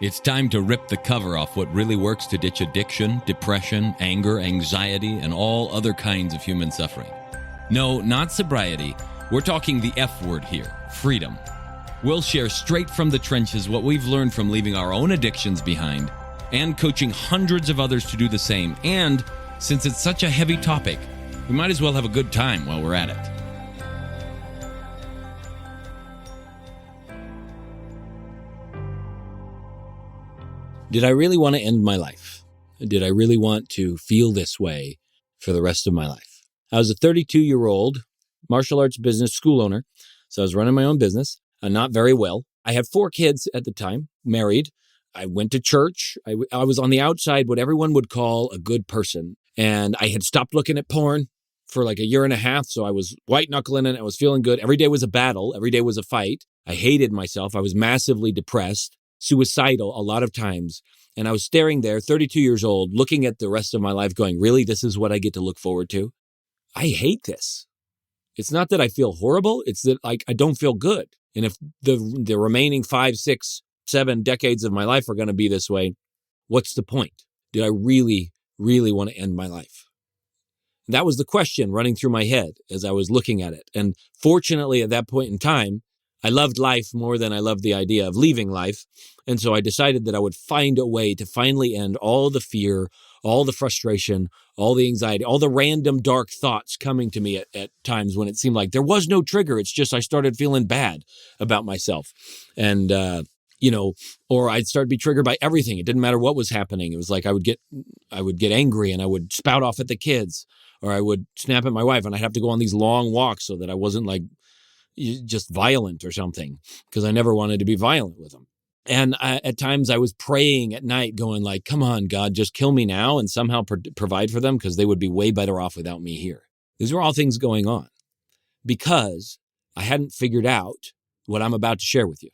It's time to rip the cover off what really works to ditch addiction, depression, anger, anxiety, and all other kinds of human suffering. No, not sobriety. We're talking the F word here, freedom. We'll share straight from the trenches what we've learned from leaving our own addictions behind and coaching hundreds of others to do the same. And since it's such a heavy topic, we might as well have a good time while we're at it. Did I really want to end my life? Did I really want to feel this way for the rest of my life? I was a 32-year-old martial arts business school owner, so I was running my own business, not very well. I had 4 kids at the time, married. I went to church. I was on the outside, what everyone would call a good person, and I had stopped looking at porn for like a year and a half, so I was white-knuckling it. I was feeling good. Every day was a battle. Every day was a fight. I hated myself. I was massively depressed, suicidal a lot of times. And I was staring there, 32 years old, looking at the rest of my life going, really, this is what I get to look forward to? I hate this. It's not that I feel horrible. It's that I don't feel good. And if the remaining 5, 6, 7 decades of my life are going to be this way, what's the point? Did I really, really want to end my life? And that was the question running through my head as I was looking at it. And fortunately, at that point in time, I loved life more than I loved the idea of leaving life. And so I decided that I would find a way to finally end all the fear, all the frustration, all the anxiety, all the random dark thoughts coming to me at times when it seemed like there was no trigger. It's just I started feeling bad about myself. And, or I'd start to be triggered by everything. It didn't matter what was happening. It was like I would get angry and I would spout off at the kids, or I would snap at my wife, and I'd have to go on these long walks so that I wasn't like just violent or something, because I never wanted to be violent with them. And at times I was praying at night going like, come on, God, just kill me now and somehow provide for them, because they would be way better off without me here. These were all things going on because I hadn't figured out what I'm about to share with you.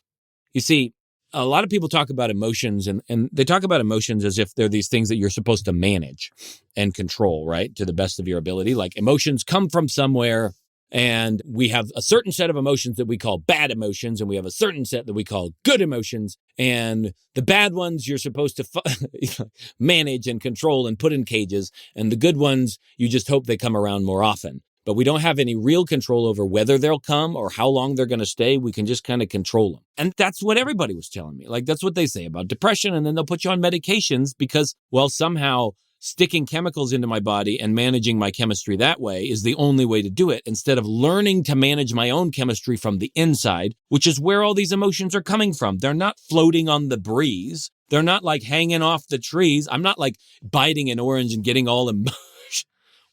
You see, a lot of people talk about emotions and they talk about emotions as if they're these things that you're supposed to manage and control, right? To the best of your ability. Like emotions come from somewhere. And we have a certain set of emotions that we call bad emotions, and we have a certain set that we call good emotions. And the bad ones you're supposed to manage and control and put in cages. And the good ones, you just hope they come around more often. But we don't have any real control over whether they'll come or how long they're going to stay. We can just kind of control them. And that's what everybody was telling me. Like, that's what they say about depression. And then they'll put you on medications because, well, somehow sticking chemicals into my body and managing my chemistry that way is the only way to do it, instead of learning to manage my own chemistry from the inside, which is where all these emotions are coming from. They're not floating on the breeze. They're not like hanging off the trees. I'm not like biting an orange and getting all emotion.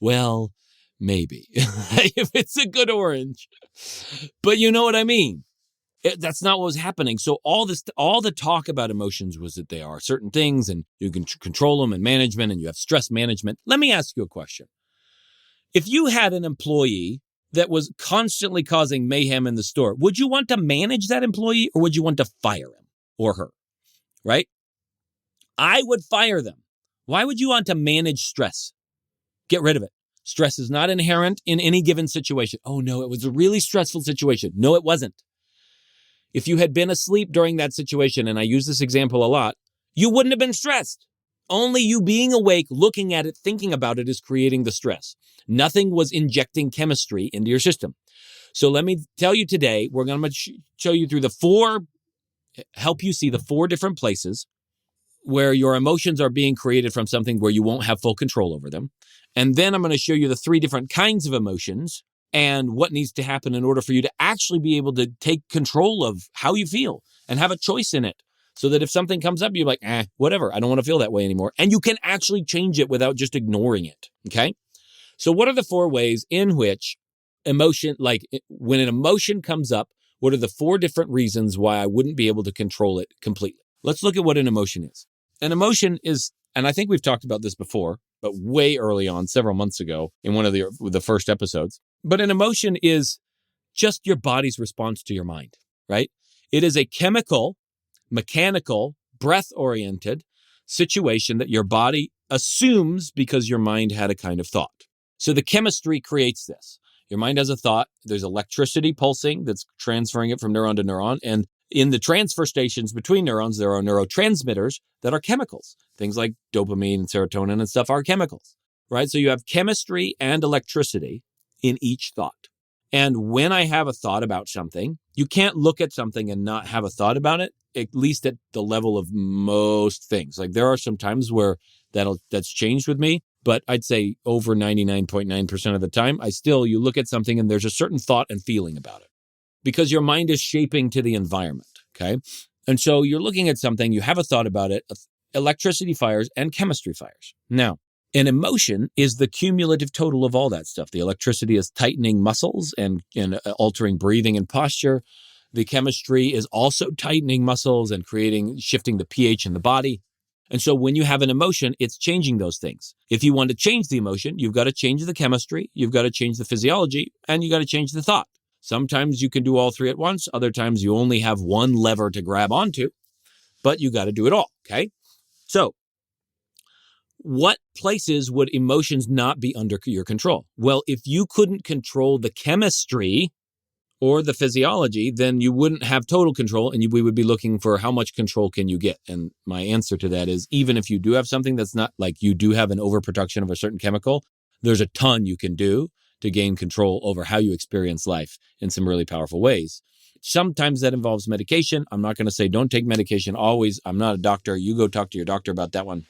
Well, maybe if it's a good orange, but you know what I mean? That's not what was happening. So all the talk about emotions was that they are certain things and you can control them and management, and you have stress management. Let me ask you a question. If you had an employee that was constantly causing mayhem in the store, would you want to manage that employee, or would you want to fire him or her? Right? I would fire them. Why would you want to manage stress? Get rid of it. Stress is not inherent in any given situation. Oh no, it was a really stressful situation. No, it wasn't. If you had been asleep during that situation, and I use this example a lot, you wouldn't have been stressed. Only you being awake, looking at it, thinking about it is creating the stress. Nothing was injecting chemistry into your system. So let me tell you today, we're going to show you through help you see the 4 different places where your emotions are being created from something where you won't have full control over them. And then I'm going to show you the 3 different kinds of emotions and what needs to happen in order for you to actually be able to take control of how you feel and have a choice in it. So that if something comes up, you're like, whatever, I don't want to feel that way anymore. And you can actually change it without just ignoring it, okay? So what are the 4 ways in which emotion, like when an emotion comes up, what are the 4 different reasons why I wouldn't be able to control it completely? Let's look at what an emotion is. An emotion is, and I think we've talked about this before, but way early on, several months ago in one of the first episodes. But an emotion is just your body's response to your mind, right? It is a chemical, mechanical, breath-oriented situation that your body assumes because your mind had a kind of thought. So the chemistry creates this. Your mind has a thought. There's electricity pulsing that's transferring it from neuron to neuron. And In the transfer stations between neurons, there are neurotransmitters that are chemicals. Things like dopamine, serotonin, and stuff are chemicals, right? So you have chemistry and electricity in each thought. And when I have a thought about something, you can't look at something and not have a thought about it, at least at the level of most things. Like there are some times where that's changed with me, but I'd say over 99.9% of the time, you look at something and there's a certain thought and feeling about it because your mind is shaping to the environment, okay? And so you're looking at something, you have a thought about it, electricity fires and chemistry fires. Now, an emotion is the cumulative total of all that stuff. The electricity is tightening muscles and altering breathing and posture. The chemistry is also tightening muscles and shifting the pH in the body. And so when you have an emotion, it's changing those things. If you want to change the emotion, you've got to change the chemistry, you've got to change the physiology, and you got to change the thought. Sometimes you can do all three at once. Other times you only have one lever to grab onto, but you got to do it all, okay? So what places would emotions not be under your control? Well, if you couldn't control the chemistry or the physiology, then you wouldn't have total control, and we would be looking for how much control can you get? And my answer to that is, even if you do have something that's not like you do have an overproduction of a certain chemical, there's a ton you can do to gain control over how you experience life in some really powerful ways. Sometimes that involves medication. I'm not going to say don't take medication always. I'm not a doctor. You go talk to your doctor about that one.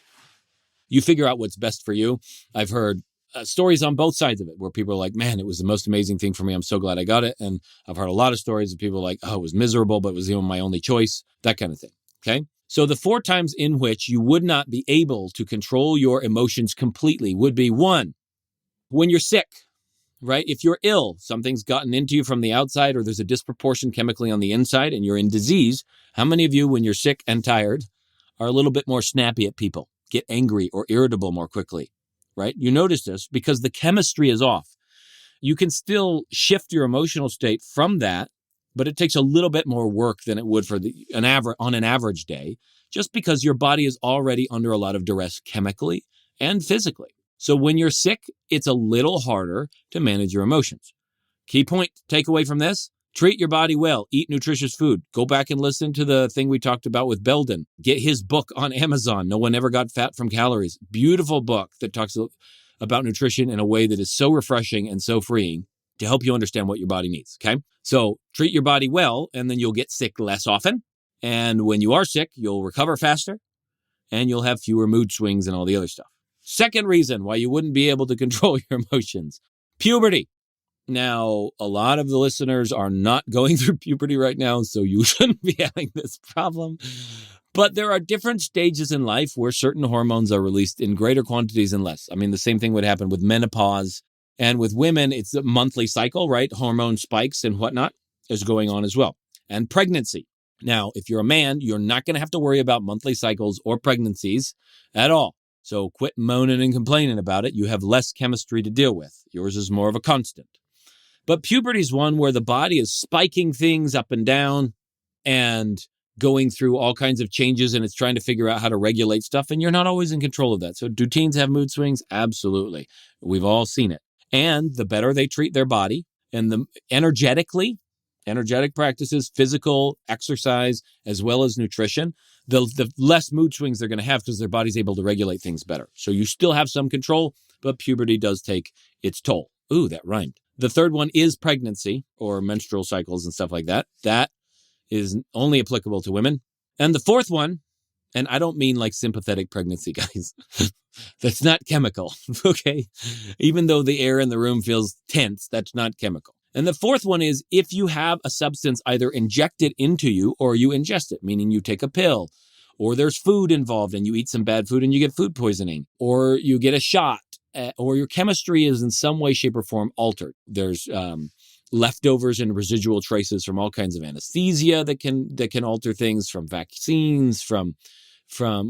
You figure out what's best for you. I've heard stories on both sides of it where people are like, man, it was the most amazing thing for me. I'm so glad I got it. And I've heard a lot of stories of people like, oh, it was miserable, but it was my only choice, that kind of thing. Okay. So the 4 times in which you would not be able to control your emotions completely would be 1, when you're sick, right? If you're ill, something's gotten into you from the outside or there's a disproportion chemically on the inside and you're in disease. How many of you, when you're sick and tired, are a little bit more snappy at people, get angry or irritable more quickly, right? You notice this because the chemistry is off. You can still shift your emotional state from that, but it takes a little bit more work than it would for on an average day, just because your body is already under a lot of duress chemically and physically. So when you're sick, it's a little harder to manage your emotions. Key point, takeaway from this: treat your body well, eat nutritious food. Go back and listen to the thing we talked about with Belden. Get his book on Amazon, No One Ever Got Fat from Calories. Beautiful book that talks about nutrition in a way that is so refreshing and so freeing to help you understand what your body needs, okay? So treat your body well, and then you'll get sick less often. And when you are sick, you'll recover faster, and you'll have fewer mood swings and all the other stuff. Second reason why you wouldn't be able to control your emotions: puberty. Now, a lot of the listeners are not going through puberty right now, so you shouldn't be having this problem. But there are different stages in life where certain hormones are released in greater quantities and less. I mean, the same thing would happen with menopause. And with women, it's a monthly cycle, right? Hormone spikes and whatnot is going on as well. And pregnancy. Now, if you're a man, you're not going to have to worry about monthly cycles or pregnancies at all. So quit moaning and complaining about it. You have less chemistry to deal with. Yours is more of a constant. But puberty is one where the body is spiking things up and down and going through all kinds of changes, and it's trying to figure out how to regulate stuff, and you're not always in control of that. So do teens have mood swings? Absolutely. We've all seen it. And the better they treat their body and the energetic practices, physical exercise, as well as nutrition, the less mood swings they're going to have because their body's able to regulate things better. So you still have some control, but puberty does take its toll. Ooh, that rhymed. The third one is pregnancy or menstrual cycles and stuff like that. That is only applicable to women. And the fourth one, and I don't mean like sympathetic pregnancy, guys. That's not chemical, okay? Even though the air in the room feels tense, that's not chemical. And the fourth one is if you have a substance either injected into you or you ingest it, meaning you take a pill, or there's food involved and you eat some bad food and you get food poisoning, or you get a shot, or your chemistry is in some way, shape, or form altered. There's leftovers and residual traces from all kinds of anesthesia that can alter things, from vaccines, from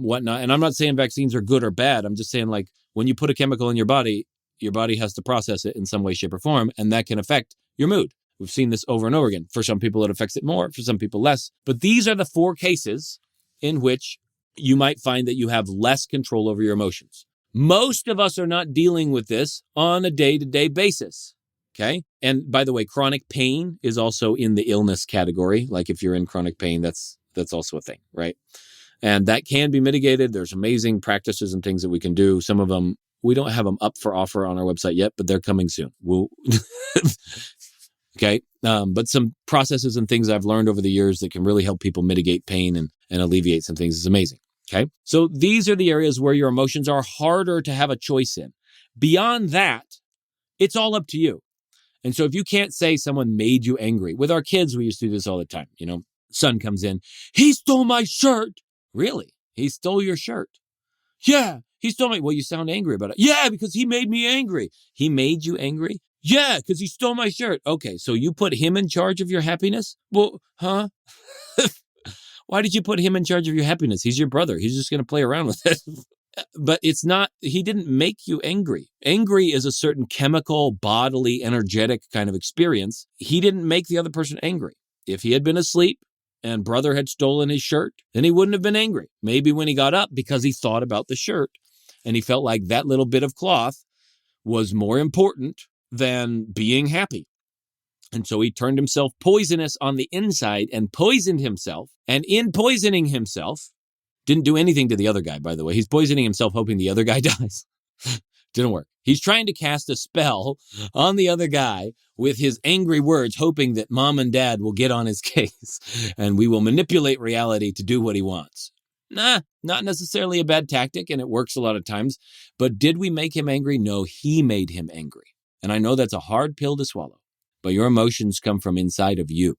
whatnot. And I'm not saying vaccines are good or bad. I'm just saying, like, when you put a chemical in your body has to process it in some way, shape, or form, and that can affect your mood. We've seen this over and over again. For some people, it affects it more. For some people, less. But these are the 4 cases in which you might find that you have less control over your emotions. Most of us are not dealing with this on a day-to-day basis, okay? And by the way, chronic pain is also in the illness category. Like if you're in chronic pain, that's also a thing, right? And that can be mitigated. There's amazing practices and things that we can do. Some of them, we don't have them up for offer on our website yet, but they're coming soon. Okay. But some processes and things I've learned over the years that can really help people mitigate pain and alleviate some things is amazing. Okay. So these are the areas where your emotions are harder to have a choice in. Beyond that, it's all up to you. And so if you can't say someone made you angry, with our kids, we used to do this all the time. Son comes in, he stole my shirt. Really? He stole your shirt? Yeah, he stole my, well, you sound angry about it. Yeah, because he made me angry. He made you angry? Yeah, because he stole my shirt. Okay, so you put him in charge of your happiness? Well, huh? Why did you put him in charge of your happiness? He's your brother. He's just going to play around with it. But it's not, he didn't make you angry. Angry is a certain chemical, bodily, energetic kind of experience. He didn't make the other person angry. If he had been asleep and brother had stolen his shirt, then he wouldn't have been angry. Maybe when he got up because he thought about the shirt and he felt like that little bit of cloth was more important than being happy. And so he turned himself poisonous on the inside and poisoned himself. And in poisoning himself, didn't do anything to the other guy, by the way. He's poisoning himself, hoping the other guy dies. Didn't work. He's trying to cast a spell on the other guy with his angry words, hoping that mom and dad will get on his case and we will manipulate reality to do what he wants. Nah, not necessarily a bad tactic, and it works a lot of times. But did we make him angry? No, he made him angry. And I know that's a hard pill to swallow, but your emotions come from inside of you,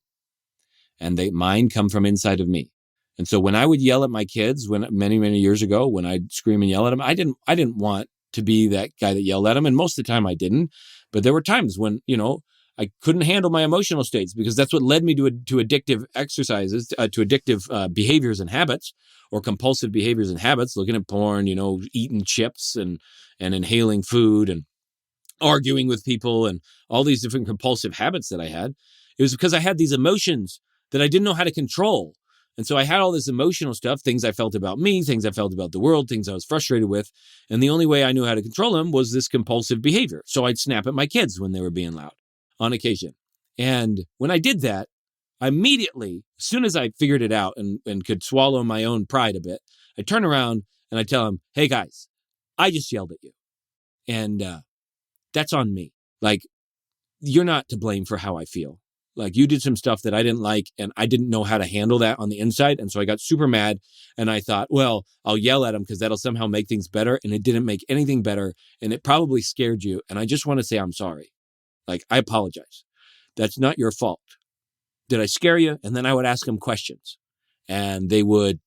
and mine come from inside of me. And so when I would yell at my kids, many, many years ago, when I'd scream and yell at them, I didn't want to be that guy that yelled at them. And most of the time I didn't. But there were times when, I couldn't handle my emotional states, because that's what led me to addictive exercises, to addictive behaviors and habits, or compulsive behaviors and habits, looking at porn, eating chips and inhaling food and arguing with people and all these different compulsive habits that I had. It was because I had these emotions that I didn't know how to control. And so I had all this emotional stuff, things I felt about me, things I felt about the world, things I was frustrated with. And the only way I knew how to control them was this compulsive behavior. So I'd snap at my kids when they were being loud on occasion. And when I did that, I immediately, as soon as I figured it out and could swallow my own pride a bit, I'd turn around and I'd tell them, hey guys, I just yelled at you. And that's on me. Like, you're not to blame for how I feel. Like, you did some stuff that I didn't like, and I didn't know how to handle that on the inside. And so I got super mad, and I thought, well, I'll yell at him because that'll somehow make things better. And it didn't make anything better. And it probably scared you. And I just want to say, I'm sorry. Like, I apologize. That's not your fault. Did I scare you? And then I would ask them questions, and they would,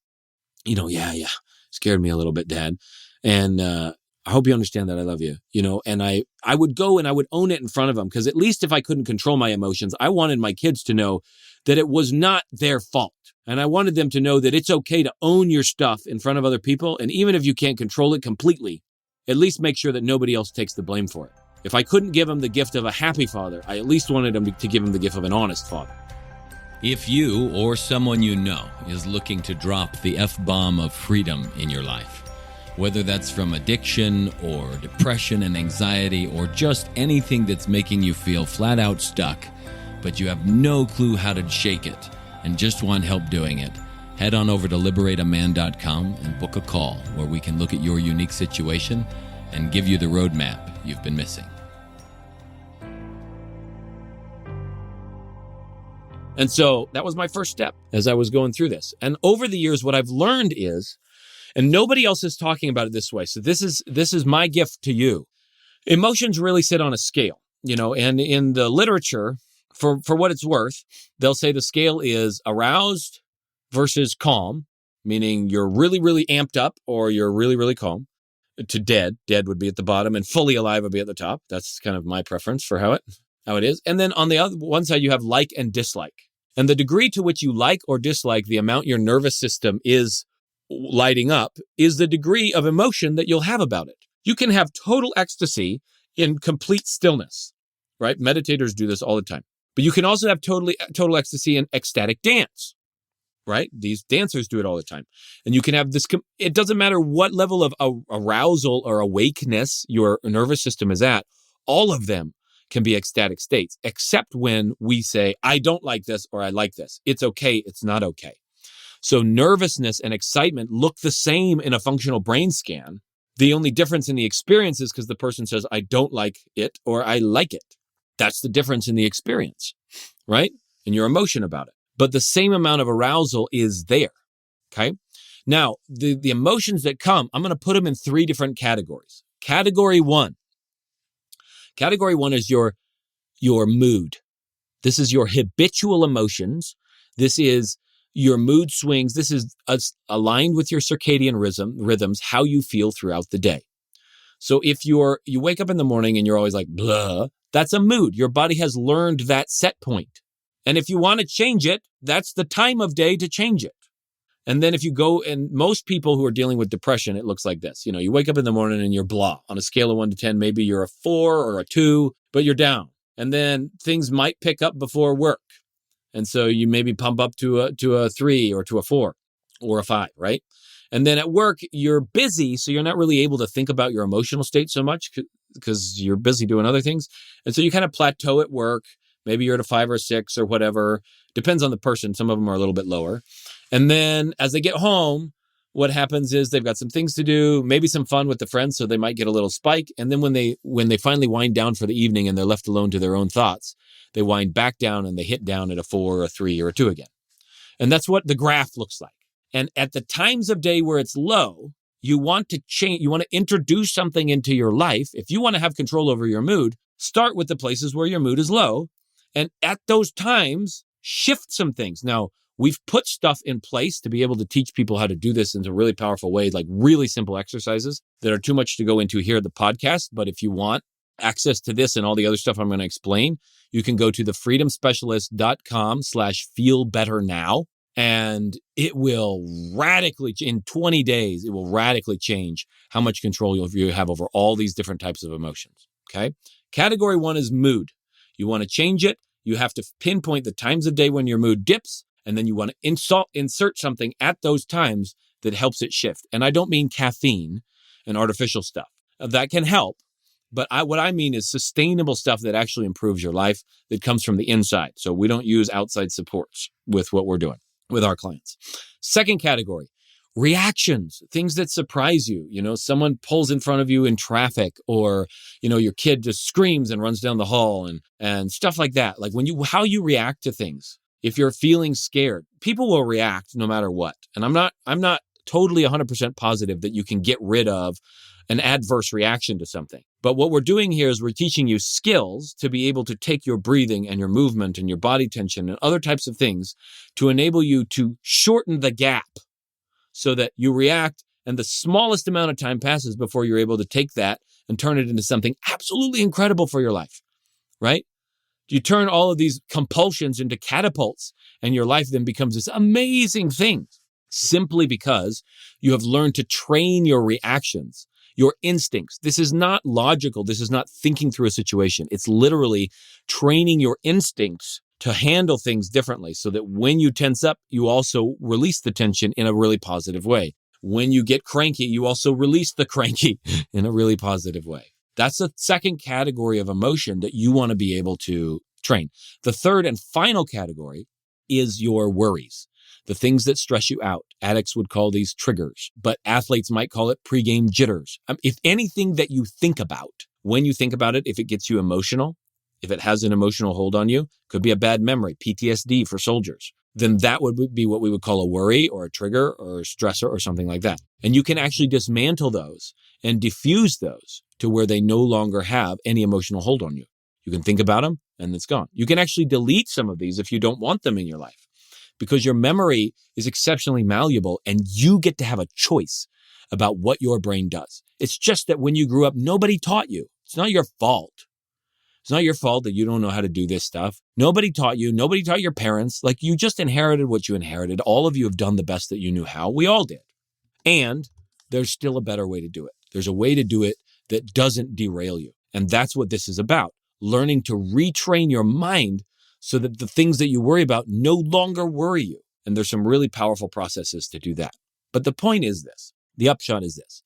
yeah, scared me a little bit, Dad. And, I hope you understand that I love you, and I would go and I would own it in front of them, because at least if I couldn't control my emotions, I wanted my kids to know that it was not their fault. And I wanted them to know that it's okay to own your stuff in front of other people. And even if you can't control it completely, at least make sure that nobody else takes the blame for it. If I couldn't give them the gift of a happy father, I at least wanted them to give them the gift of an honest father. If you or someone you know is looking to drop the F-bomb of freedom in your life, whether that's from addiction or depression and anxiety, or just anything that's making you feel flat out stuck, but you have no clue how to shake it and just want help doing it, head on over to liberateaman.com and book a call where we can look at your unique situation and give you the roadmap you've been missing. And so that was my first step as I was going through this. And over the years, what I've learned is, and nobody else is talking about it this way, so this is my gift to you. Emotions really sit on a scale, and in the literature, for what it's worth, they'll say the scale is aroused versus calm, meaning you're really, really amped up or you're really, really calm, to dead. Dead would be at the bottom and fully alive would be at the top. That's kind of my preference for how it is. And then on the other one side, you have like and dislike. And the degree to which you like or dislike the amount your nervous system is lighting up is the degree of emotion that you'll have about it. You can have total ecstasy in complete stillness, right? Meditators do this all the time. But you can also have total ecstasy in ecstatic dance, right? These dancers do it all the time. And you can have this, it doesn't matter what level of arousal or awakeness your nervous system is at, all of them can be ecstatic states, except when we say, I don't like this or I like this. It's okay. It's not okay. So nervousness and excitement look the same in a functional brain scan. The only difference in the experience is because the person says, I don't like it or I like it. That's the difference in the experience, right? And your emotion about it. But the same amount of arousal is there, okay? Now, the emotions that come, I'm going to put them in 3 different categories. Category one is your mood. This is your habitual emotions. This is your mood swings. This is aligned with your circadian rhythms, how you feel throughout the day. So if you wake up in the morning and you're always like, blah, that's a mood. Your body has learned that set point. And if you want to change it, that's the time of day to change it. And then if you go, and most people who are dealing with depression, it looks like this. You wake up in the morning and you're blah. On a scale of 1 to 10, maybe you're a 4 or a 2, but you're down. And then things might pick up before work. And so you maybe pump up to a 3 or to a 4 or a 5, right? And then at work, you're busy, so you're not really able to think about your emotional state so much because you're busy doing other things. And so you kind of plateau at work. Maybe you're at a 5 or 6 or whatever. Depends on the person. Some of them are a little bit lower. And then as they get home, what happens is they've got some things to do, maybe some fun with the friends, so they might get a little spike. And then when they finally wind down for the evening and they're left alone to their own thoughts, they wind back down and they hit down at a 4 or a 3 or a 2 again. And that's what the graph looks like. And at the times of day where it's low, you want to change, you want to introduce something into your life. If you want to have control over your mood, start with the places where your mood is low. And at those times, shift some things. Now, we've put stuff in place to be able to teach people how to do this in a really powerful way, like really simple exercises that are too much to go into here at the podcast. But if you want access to this and all the other stuff I'm going to explain, you can go to thefreedomspecialist.com/feelbetternow. And it will radically, in 20 days, it will radically change how much control you have over all these different types of emotions. Okay. Category 1 is mood. You want to change it. You have to pinpoint the times of day when your mood dips, and then you want to insert something at those times that helps it shift. And I don't mean caffeine and artificial stuff. That can help. But what I mean is sustainable stuff that actually improves your life, that comes from the inside. So we don't use outside supports with what we're doing with our clients. Second category, reactions, things that surprise you. Someone pulls in front of you in traffic, or, your kid just screams and runs down the hall and stuff like that. Like how you react to things. If you're feeling scared, people will react no matter what. And I'm not totally 100% positive that you can get rid of an adverse reaction to something. But what we're doing here is we're teaching you skills to be able to take your breathing and your movement and your body tension and other types of things to enable you to shorten the gap so that you react and the smallest amount of time passes before you're able to take that and turn it into something absolutely incredible for your life, right? You turn all of these compulsions into catapults, and your life then becomes this amazing thing simply because you have learned to train your reactions, your instincts. This is not logical. This is not thinking through a situation. It's literally training your instincts to handle things differently so that when you tense up, you also release the tension in a really positive way. When you get cranky, you also release the cranky in a really positive way. That's the second category of emotion that you want to be able to train. The third and final category is your worries, the things that stress you out. Addicts would call these triggers, but athletes might call it pregame jitters. If anything that you think about, when you think about it, if it gets you emotional, if it has an emotional hold on you, could be a bad memory, PTSD for soldiers, then that would be what we would call a worry or a trigger or a stressor or something like that. And you can actually dismantle those and diffuse those to where they no longer have any emotional hold on you. You can think about them and it's gone. You can actually delete some of these if you don't want them in your life, because your memory is exceptionally malleable and you get to have a choice about what your brain does. It's just that when you grew up, nobody taught you. It's not your fault. It's not your fault that you don't know how to do this stuff. Nobody taught you. Nobody taught your parents. Like, you just inherited what you inherited. All of you have done the best that you knew how. We all did. And there's still a better way to do it. There's a way to do it that doesn't derail you. And that's what this is about. Learning to retrain your mind so that the things that you worry about no longer worry you. And there's some really powerful processes to do that. But the point is this. The upshot is this.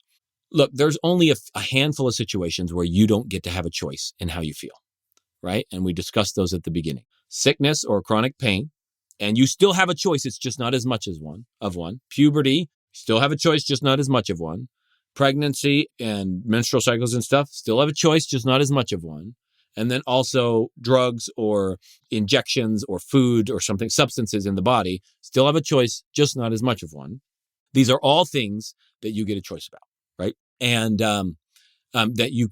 Look, there's only a handful of situations where you don't get to have a choice in how you feel, right? And we discussed those at the beginning. Sickness or chronic pain, and you still have a choice. It's just not as much as one. Puberty, still have a choice, just not as much of one. Pregnancy and menstrual cycles and stuff, still have a choice, just not as much of one. And then also drugs or injections or food or something, substances in the body, still have a choice, just not as much of one. These are all things that you get a choice about, right? And that you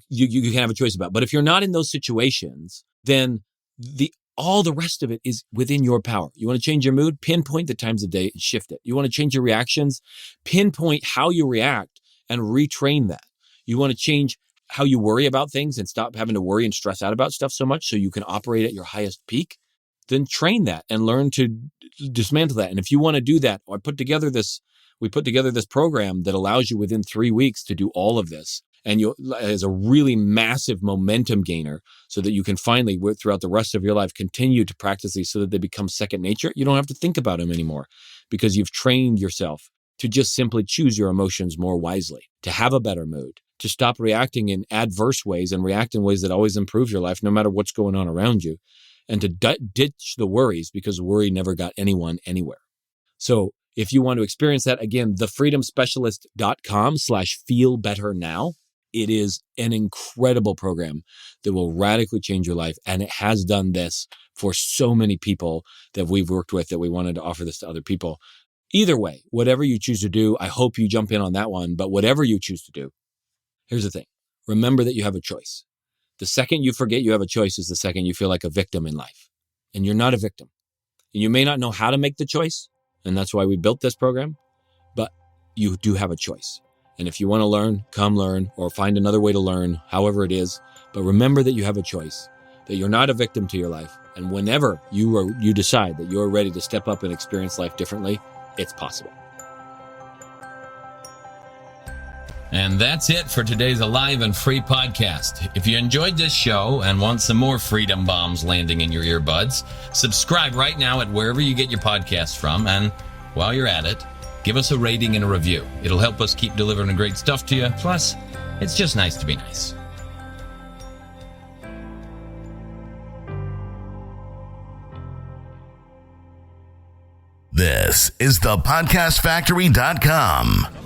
can have a choice about. But if you're not in those situations, then all the rest of it is within your power. You want to change your mood? Pinpoint the times of day and shift it. You want to change your reactions? Pinpoint how you react and retrain that. You want to change how you worry about things and stop having to worry and stress out about stuff so much so you can operate at your highest peak? Then train that and learn to dismantle that. And if you want to do that, we put together this program that allows you within 3 weeks to do all of this. And as a really massive momentum gainer so that you can finally, throughout the rest of your life, continue to practice these so that they become second nature. You don't have to think about them anymore because you've trained yourself to just simply choose your emotions more wisely, to have a better mood, to stop reacting in adverse ways and react in ways that always improve your life, no matter what's going on around you, and to ditch the worries because worry never got anyone anywhere. So if you want to experience that, again, thefreedomspecialist.com/feelbetternow. It is an incredible program that will radically change your life. And it has done this for so many people that we've worked with that we wanted to offer this to other people. Either way, whatever you choose to do, I hope you jump in on that one. But whatever you choose to do, here's the thing. Remember that you have a choice. The second you forget you have a choice is the second you feel like a victim in life. And you're not a victim. And you may not know how to make the choice. And that's why we built this program. But you do have a choice. And if you want to learn, come learn or find another way to learn, however it is. But remember that you have a choice, that you're not a victim to your life. And whenever you decide that you're ready to step up and experience life differently, it's possible. And that's it for today's Alive and Free podcast. If you enjoyed this show and want some more freedom bombs landing in your earbuds, subscribe right now at wherever you get your podcasts from. And while you're at it, give us a rating and a review. It'll help us keep delivering great stuff to you. Plus, it's just nice to be nice. This is thepodcastfactory.com.